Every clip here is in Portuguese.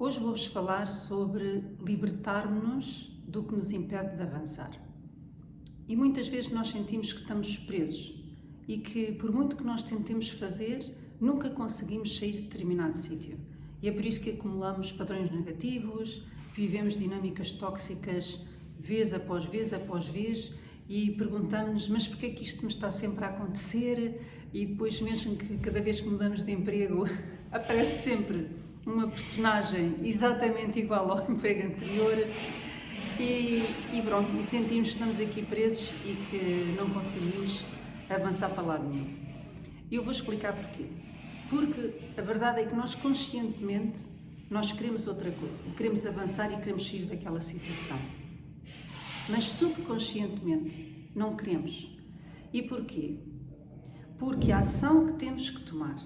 Hoje vou-vos falar sobre libertar-nos do que nos impede de avançar. E muitas vezes nós sentimos que estamos presos e que, por muito que nós tentemos fazer, nunca conseguimos sair de determinado sítio. E é por isso que acumulamos padrões negativos, vivemos dinâmicas tóxicas vez após vez e perguntamos-nos, mas porquê é que isto me está sempre a acontecer? E depois, mesmo que cada vez que mudamos de emprego, aparece sempre uma personagem exatamente igual ao emprego anterior e pronto, e sentimos que estamos aqui presos e que não conseguimos avançar para lado nenhum. E eu vou explicar porquê. Porque a verdade é que nós conscientemente nós queremos outra coisa, queremos avançar e queremos sair daquela situação. Mas subconscientemente não queremos. E porquê? Porque a ação que temos que tomar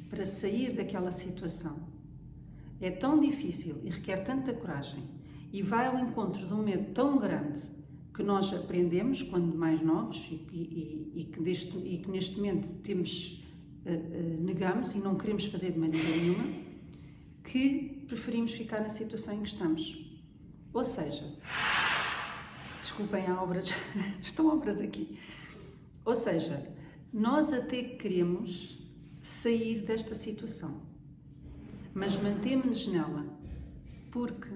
para sair daquela situação é tão difícil e requer tanta coragem e vai ao encontro de um medo tão grande que nós aprendemos quando mais novos e que neste momento negamos e não queremos fazer de maneira nenhuma, que preferimos ficar na situação em que estamos. Ou seja, desculpem, há obras, estão obras aqui. Ou seja, nós até queremos sair desta situação, mas mantemos-nos nela, porque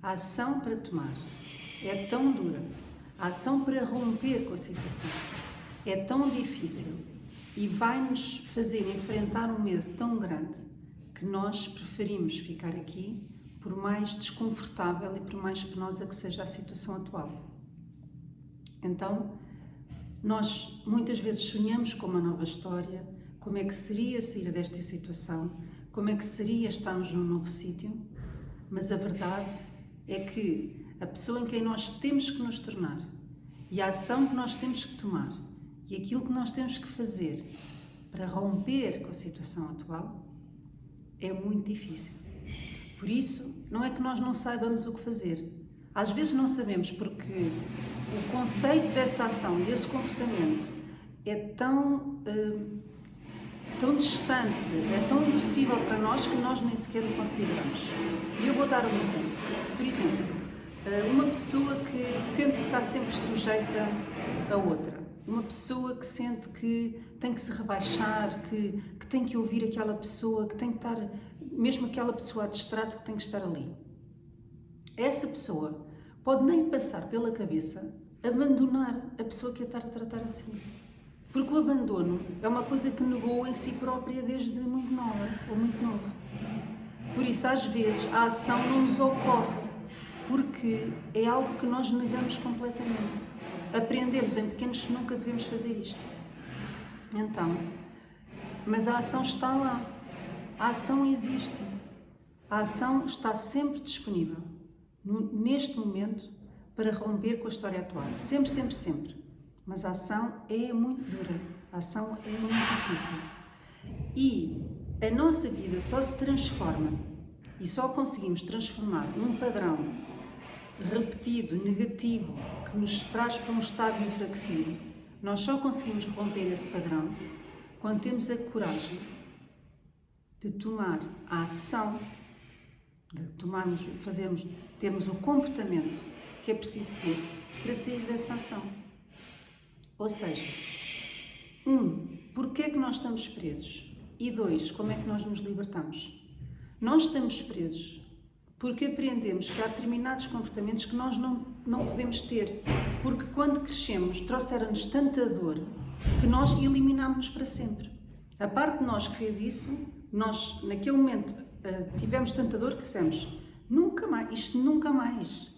a ação para tomar é tão dura, a ação para romper com a situação é tão difícil e vai-nos fazer enfrentar um medo tão grande que nós preferimos ficar aqui, por mais desconfortável e por mais penosa que seja a situação atual. Então, nós muitas vezes sonhamos com uma nova história, como é que seria sair desta situação, como é que seria estarmos num novo sítio, mas a verdade é que a pessoa em quem nós temos que nos tornar e a ação que nós temos que tomar e aquilo que nós temos que fazer para romper com a situação atual é muito difícil. Por isso, não é que nós não saibamos o que fazer. Às vezes não sabemos porque o conceito dessa ação, desse comportamento é tão distante, é tão impossível para nós que nós nem sequer o consideramos. E eu vou dar um exemplo. Por exemplo, uma pessoa que sente que está sempre sujeita a outra. Uma pessoa que sente que tem que se rebaixar, que tem que ouvir aquela pessoa, que tem que estar, mesmo aquela pessoa a distrato, que tem que estar ali. Essa pessoa pode nem lhe passar pela cabeça abandonar a pessoa que a está a tratar assim. Porque o abandono é uma coisa que negou em si própria desde muito nova ou muito novo. Por isso, às vezes, a ação não nos ocorre, porque é algo que nós negamos completamente. Aprendemos em pequenos que nunca devemos fazer isto. Então, mas a ação está lá. A ação existe. A ação está sempre disponível, neste momento, para romper com a história atual. Sempre, sempre, sempre. Mas a ação é muito dura, a ação é muito difícil. E a nossa vida só se transforma e só conseguimos transformar um padrão repetido, negativo, que nos traz para um estado enfraquecido. Nós só conseguimos romper esse padrão quando temos a coragem de tomar a ação, de termos o comportamento que é preciso ter para sair dessa ação. Ou seja, porquê é que nós estamos presos? E 2, como é que nós nos libertamos? Nós estamos presos porque aprendemos que há determinados comportamentos que nós não podemos ter, porque quando crescemos trouxeram-nos tanta dor que nós eliminámos-nos para sempre. A parte de nós que fez isso, nós naquele momento tivemos tanta dor que dissemos, nunca mais, isto nunca mais,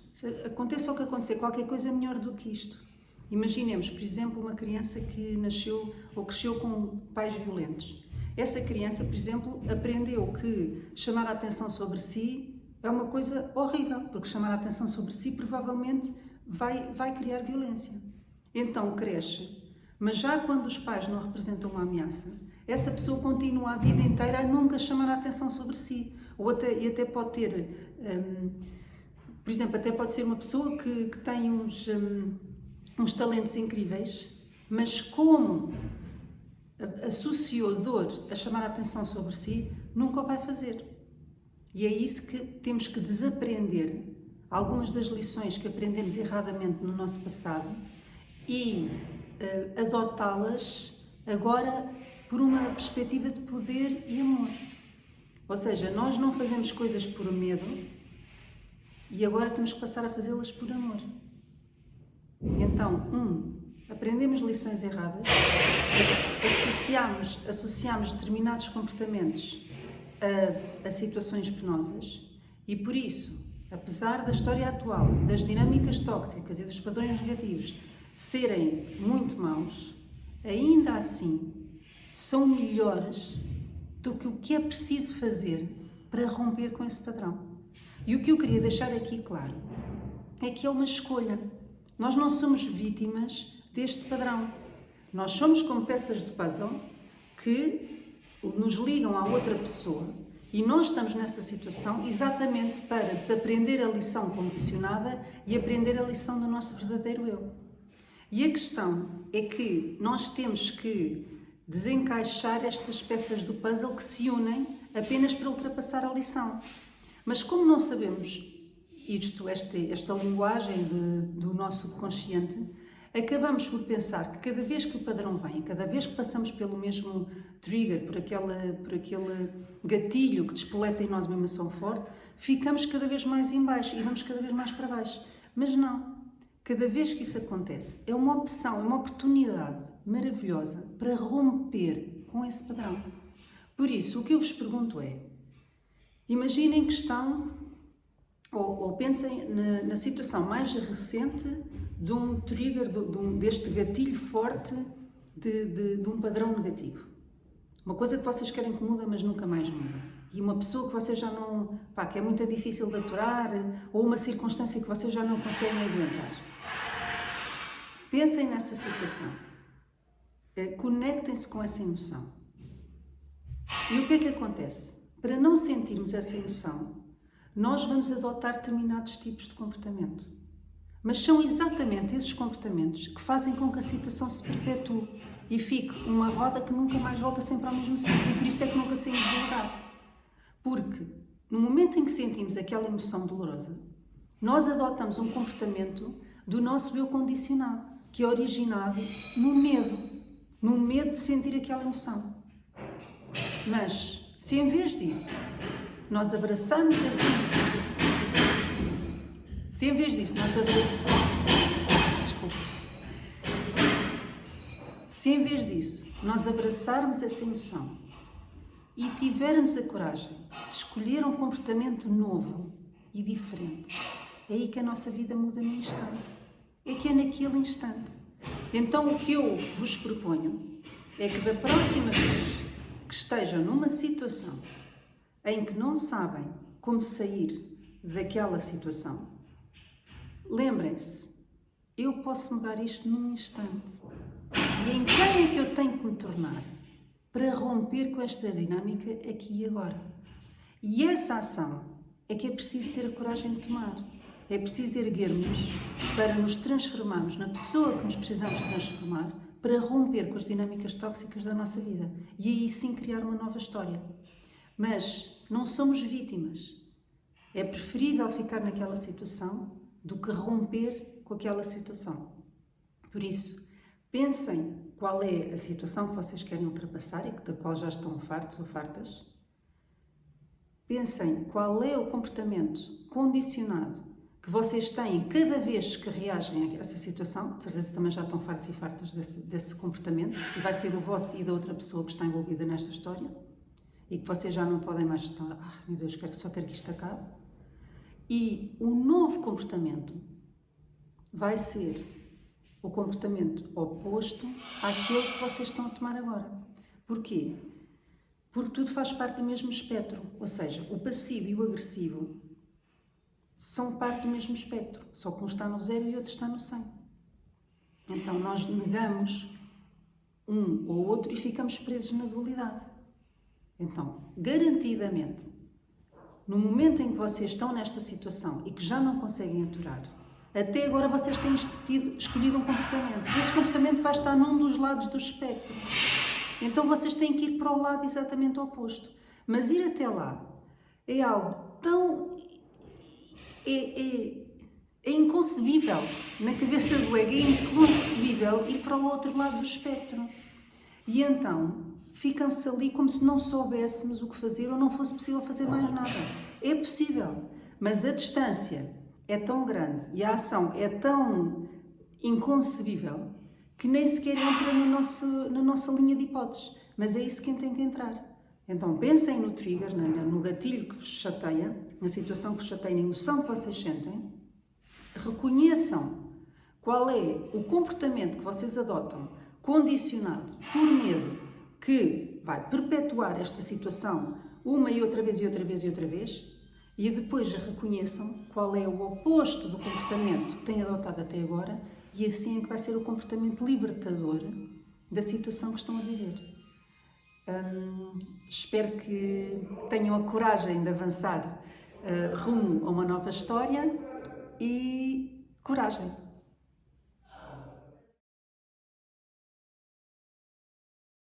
aconteça o que acontecer, qualquer coisa é melhor do que isto. Imaginemos, por exemplo, uma criança que nasceu ou cresceu com pais violentos. Essa criança, por exemplo, aprendeu que chamar a atenção sobre si é uma coisa horrível, porque chamar a atenção sobre si provavelmente vai criar violência. Então cresce, mas já quando os pais não representam uma ameaça, essa pessoa continua a vida inteira a nunca chamar a atenção sobre si. E até pode ter, por exemplo, até pode ser uma pessoa que tem uns talentos incríveis, mas como associou dor a chamar a atenção sobre si, nunca o vai fazer. E é isso que temos que desaprender, algumas das lições que aprendemos erradamente no nosso passado e adotá-las agora por uma perspectiva de poder e amor. Ou seja, nós não fazemos coisas por medo e agora temos que passar a fazê-las por amor. Então, aprendemos lições erradas, associamos determinados comportamentos a situações penosas e por isso, apesar da história atual, das dinâmicas tóxicas e dos padrões negativos serem muito maus, ainda assim são melhores do que o que é preciso fazer para romper com esse padrão. E o que eu queria deixar aqui claro é que é uma escolha. Nós não somos vítimas deste padrão. Nós somos como peças de puzzle que nos ligam à outra pessoa e nós estamos nessa situação exatamente para desaprender a lição condicionada e aprender a lição do nosso verdadeiro eu. E a questão é que nós temos que desencaixar estas peças do puzzle que se unem apenas para ultrapassar a lição. Mas como não sabemos esta linguagem do nosso subconsciente, acabamos por pensar que cada vez que o padrão vem, cada vez que passamos pelo mesmo trigger, por aquele gatilho que despoleta em nós uma emoção forte, ficamos cada vez mais em baixo e vamos cada vez mais para baixo. Mas não. Cada vez que isso acontece, é uma opção, é uma oportunidade maravilhosa para romper com esse padrão. Por isso, o que eu vos pergunto é, imaginem que estão, ou pensem na situação mais recente de um trigger, deste gatilho forte de um padrão negativo. Uma coisa que vocês querem que muda, mas nunca mais muda. E uma pessoa que vocês já não, que é muito difícil de aturar, ou uma circunstância que vocês já não conseguem aguentar. Pensem nessa situação. Conectem-se com essa emoção. E o que é que acontece? Para não sentirmos essa emoção, nós vamos adotar determinados tipos de comportamento. Mas são exatamente esses comportamentos que fazem com que a situação se perpetue e fique uma roda que nunca mais volta sempre ao mesmo sítio. E por isso é que nunca saímos do lugar. Porque no momento em que sentimos aquela emoção dolorosa, nós adotamos um comportamento do nosso eu condicionado, que é originado no medo de sentir aquela emoção. Mas, se em vez disso, nós abraçarmos essa emoção, se em vez disso nós abraçarmos essa emoção e tivermos a coragem de escolher um comportamento novo e diferente, é aí que a nossa vida muda no instante. É que é naquele instante. Então o que eu vos proponho é que da próxima vez que estejam numa situação em que não sabem como sair daquela situação, lembrem-se, eu posso mudar isto num instante. E em quem é que eu tenho que me tornar para romper com esta dinâmica aqui e agora? E essa ação é que é preciso ter a coragem de tomar. É preciso erguermos para nos transformarmos na pessoa que nos precisamos transformar para romper com as dinâmicas tóxicas da nossa vida. E aí sim criar uma nova história. Mas não somos vítimas. É preferível ficar naquela situação do que romper com aquela situação. Por isso, pensem qual é a situação que vocês querem ultrapassar e da qual já estão fartos ou fartas. Pensem qual é o comportamento condicionado que vocês têm cada vez que reagem a essa situação, que de certeza também já estão fartos e fartas desse comportamento, e vai ser o vosso e da outra pessoa que está envolvida nesta história, e que vocês já não podem mais estar, meu Deus, só quero que isto acabe. E o novo comportamento vai ser o comportamento oposto àquele que vocês estão a tomar agora. Porquê? Porque tudo faz parte do mesmo espectro, ou seja, o passivo e o agressivo são parte do mesmo espectro, só que um está no 0 e o outro está no 100. Então nós negamos um ou outro e ficamos presos na dualidade. Então, garantidamente, no momento em que vocês estão nesta situação e que já não conseguem aturar, até agora vocês têm escolhido um comportamento. E esse comportamento vai estar num dos lados do espectro. Então vocês têm que ir para o lado exatamente oposto. Mas ir até lá é algo tão... é inconcebível. Na cabeça do ego é inconcebível ir para o outro lado do espectro. E então ficam-se ali como se não soubéssemos o que fazer ou não fosse possível fazer mais nada. É possível, mas a distância é tão grande e a ação é tão inconcebível que nem sequer entra na nossa linha de hipóteses. Mas é isso que tem que entrar. Então pensem no trigger, no gatilho que vos chateia, na situação que vos chateia, na emoção que vocês sentem. Reconheçam qual é o comportamento que vocês adotam condicionado por medo que vai perpetuar esta situação uma e outra vez e outra vez e outra vez, e depois reconheçam qual é o oposto do comportamento que têm adotado até agora, e assim é que vai ser o comportamento libertador da situação que estão a viver. Espero que tenham a coragem de avançar rumo a uma nova história e coragem.